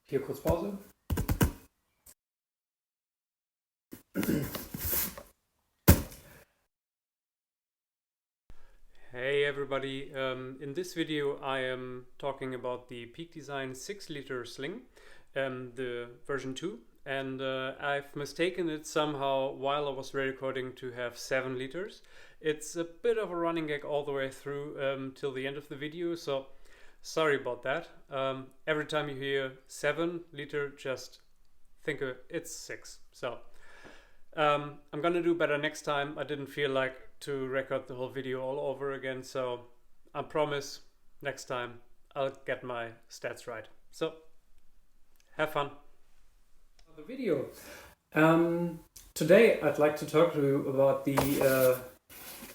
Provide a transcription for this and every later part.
Hier kurz Pause. Hey everybody, in this video I am talking about the Peak Design 6-liter Sling, the version 2, and I've mistaken it somehow while I was recording to have 7 liters. It's a bit of a running gag all the way through till the end of the video, so sorry about that. Every time you hear 7 liter, just think it's 6. So I'm gonna do better next time. I didn't feel like to record the whole video all over again, so I promise next time I'll get my stats right. So have fun. The video. Today I'd like to talk to you about the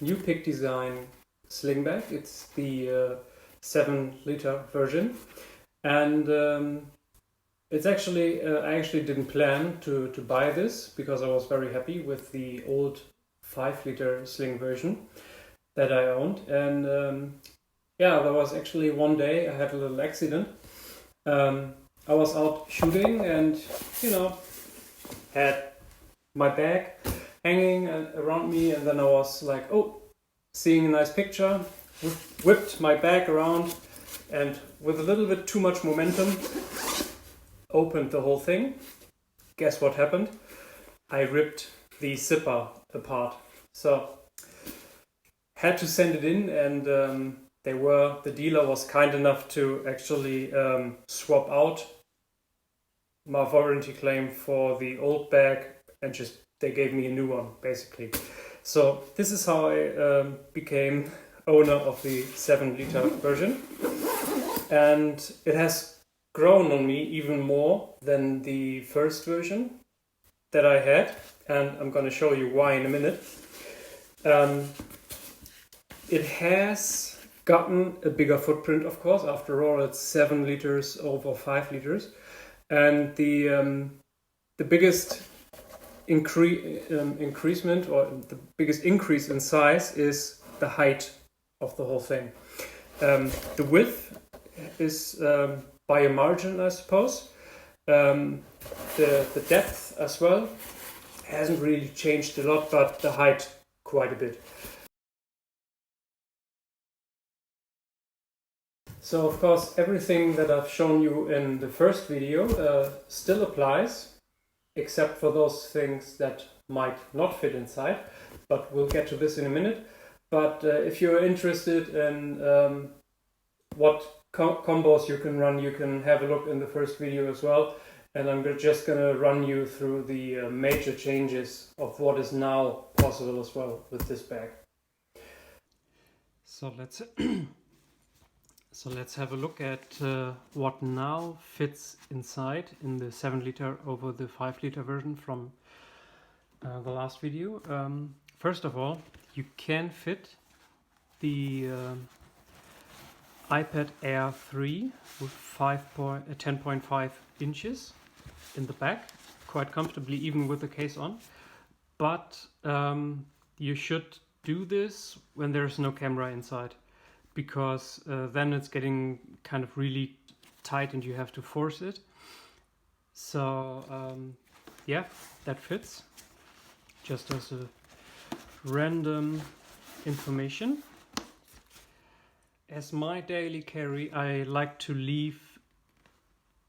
new Peak Design sling bag. It's the 7-liter version, and it's actually I actually didn't plan to buy this because I was very happy with the old 5-liter sling version that I owned, and yeah, there was actually one day I had a little accident. I was out shooting and, you know, had my bag hanging around me, and then I was like, oh, seeing a nice picture, whipped my bag around, and with a little bit too much momentum opened the whole thing. Guess what happened? I ripped the zipper apart. So had to send it in, and the dealer was kind enough to actually swap out my warranty claim for the old bag, and just they gave me a new one basically. So this is how I became owner of the 7-liter version, and it has grown on me even more than the first version that I had, and I'm going to show you why in a minute. It has gotten a bigger footprint, of course. After all, it's 7 liters over 5 liters, and the biggest increasement, or the biggest increase in size, is the height of the whole thing. The width is by a margin, I suppose. The depth as well hasn't really changed a lot, but the height quite a bit. So of course everything that I've shown you in the first video still applies, except for those things that might not fit inside, but we'll get to this in a minute. But if you're interested in what combos you can run, you can have a look in the first video as well, and I'm just gonna run you through the major changes of what is now possible as well with this bag. So let's have a look at what now fits inside in the 7-liter over the 5-liter version from the last video. First of all, you can fit the iPad Air 3 with 10.5 inches in the back quite comfortably, even with the case on, but you should do this when there's no camera inside, because then it's getting kind of really tight and you have to force it. So yeah, that fits. Just as a random information. As my daily carry, I like to leave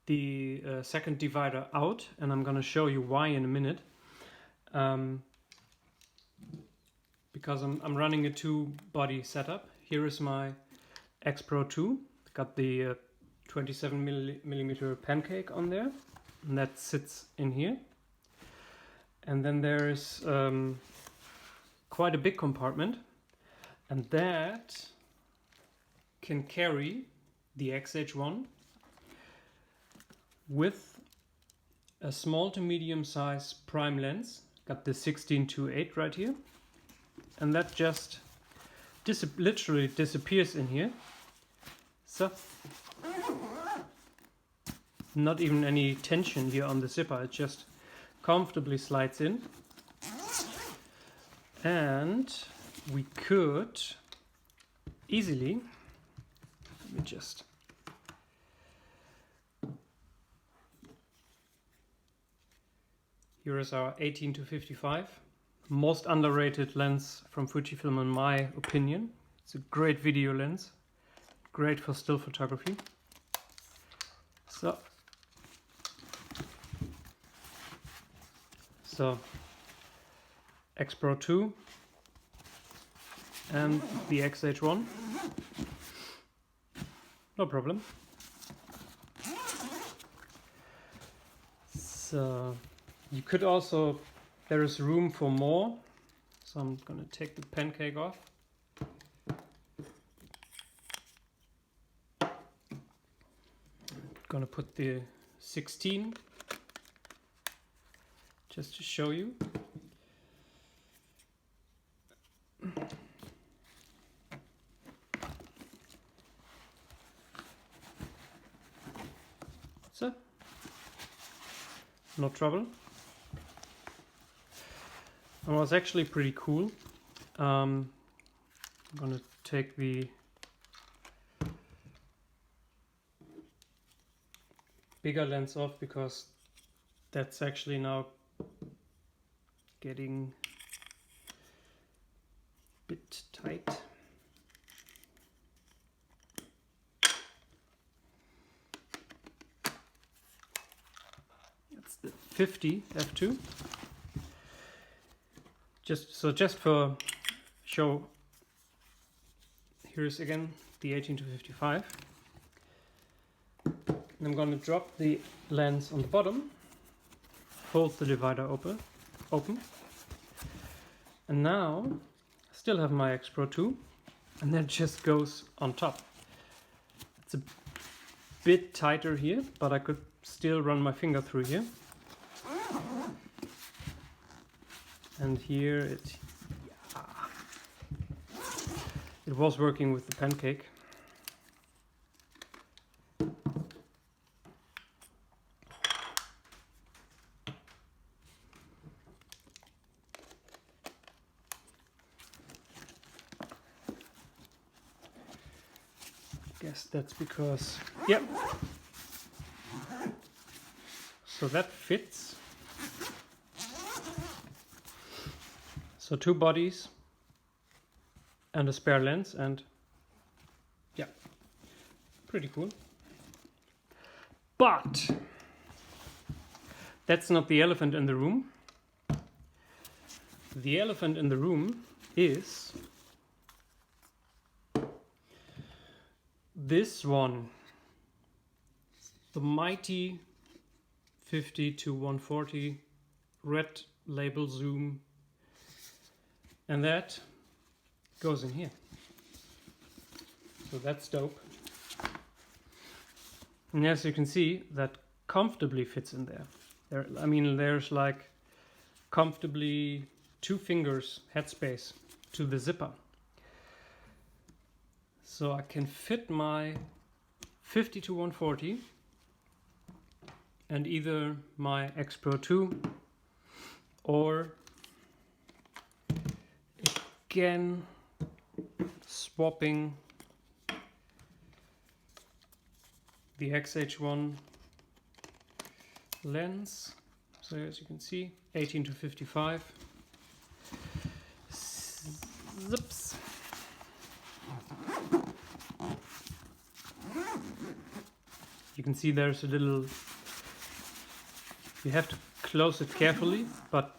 the second divider out, and I'm gonna show you why in a minute. Because I'm running a 2-body setup. Here is my X Pro 2. Got the 27mm pancake on there, and that sits in here. And then there is quite a big compartment, and that can carry the XH1 with a small to medium size prime lens. Got the 16-8 right here, and that just literally disappears in here. So not even any tension here on the zipper, it just comfortably slides in. And we could easily, let me just Here is our 18 to 55. Most underrated lens from Fujifilm in my opinion. It's a great video lens. Great for still photography. So X Pro 2 and the XH1. No problem. So you could also, there is room for more. So I'm gonna take the pancake off. Gonna put the 16 just to show you. So, no trouble. It was actually pretty cool. I'm gonna take the bigger lens off because that's actually now getting a bit tight. That's the 50 f2. Just for show, here's again the 18 to 55. And I'm going to drop the lens on the bottom, fold the divider open, and now I still have my X Pro 2, and that just goes on top. It's a bit tighter here, but I could still run my finger through here. And here it was working with the pancake. Guess that's because, yep. So that fits. So two bodies and a spare lens, and yeah, pretty cool. But that's not the elephant in the room. The elephant in the room is this one, the mighty 50 to 140 red label zoom, and that goes in here. So that's dope. And as you can see, that comfortably fits in there. I mean, there's like comfortably 2 fingers headspace to the zipper. So I can fit my 50 to 140 and either my X Pro 2 or again swapping the XH1 lens. So as you can see, 18 to 55. Zips. You can see there's a little, you have to close it carefully, but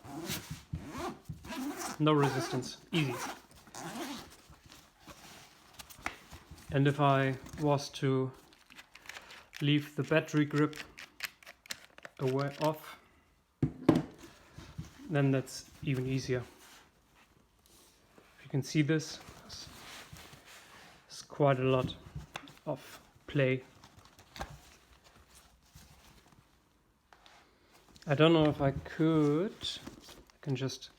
no resistance, easy. And if I was to leave the battery grip off, then that's even easier. If you can see this, it's quite a lot of play. I don't know if I can just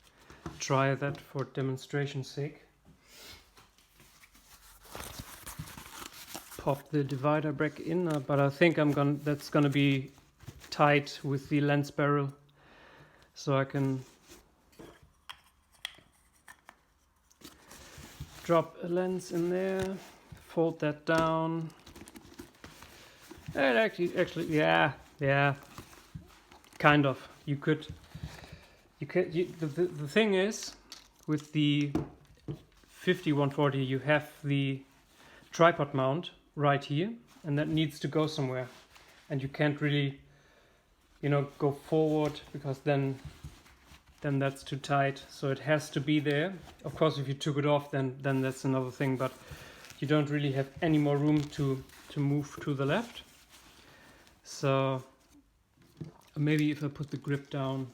try that for demonstration's sake. Pop the divider back in, but I think that's gonna be tight with the lens barrel, so I can drop a lens in there, fold that down. And actually, yeah, kind of. You could the thing is, with the 50-140 you have the tripod mount right here, and that needs to go somewhere, and you can't really, you know, go forward, because then that's too tight, so it has to be there. Of course, if you took it off, then that's another thing, but you don't really have any more room to move to the left. So maybe if I put the grip down,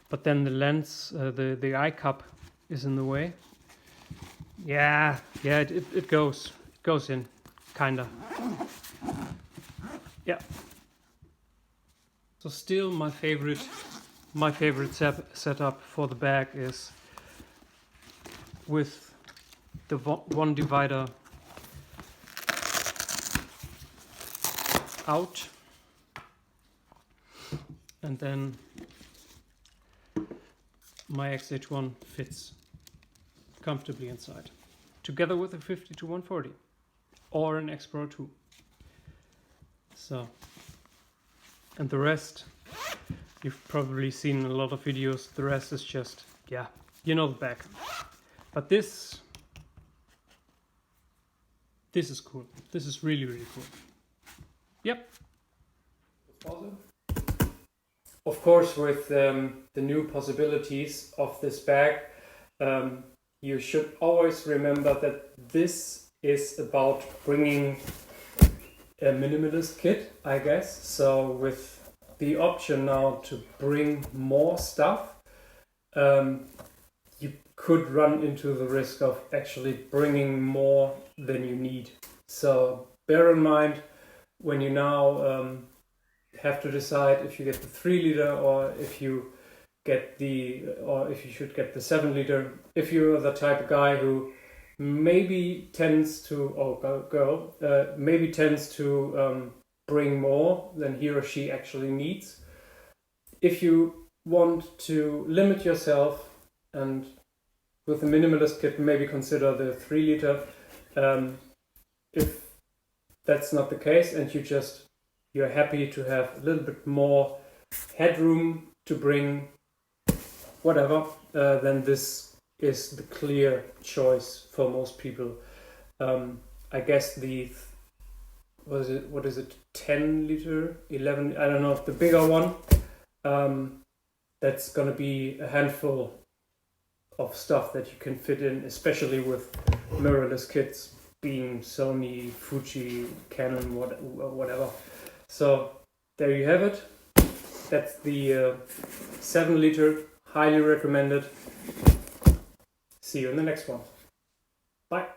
but then the lens, the eye cup is in the way. Yeah, it goes in, kinda. Yeah. So still my favorite setup for the bag is with the one divider out, and then my XH1 fits comfortably inside, together with a 50-140 or an X Pro 2. So, and the rest, you've probably seen in a lot of videos, the rest is just, yeah, you know, the bag. But this is cool. This is really, really cool. Yep. Of course, with the new possibilities of this bag, you should always remember that this is about bringing a minimalist kit, I guess. So with the option now to bring more stuff, you could run into the risk of actually bringing more than you need. So bear in mind when you now have to decide if you get the 3 liter or if you get if you should get the 7 liter. If you're the type of guy who maybe tends to, or girl, maybe tends to bring more than he or she actually needs. If you want to limit yourself, and with a minimalist kit, maybe consider the 3 liter. If that's not the case, and you're happy to have a little bit more headroom to bring whatever, then this is the clear choice for most people. I guess what is it, 10 liter, 11, I don't know, the bigger one, that's gonna be a handful of stuff that you can fit in, especially with mirrorless kits, being Sony, Fuji, Canon, whatever. So there you have it. That's the 7 liter, highly recommended. See you in the next one. Bye.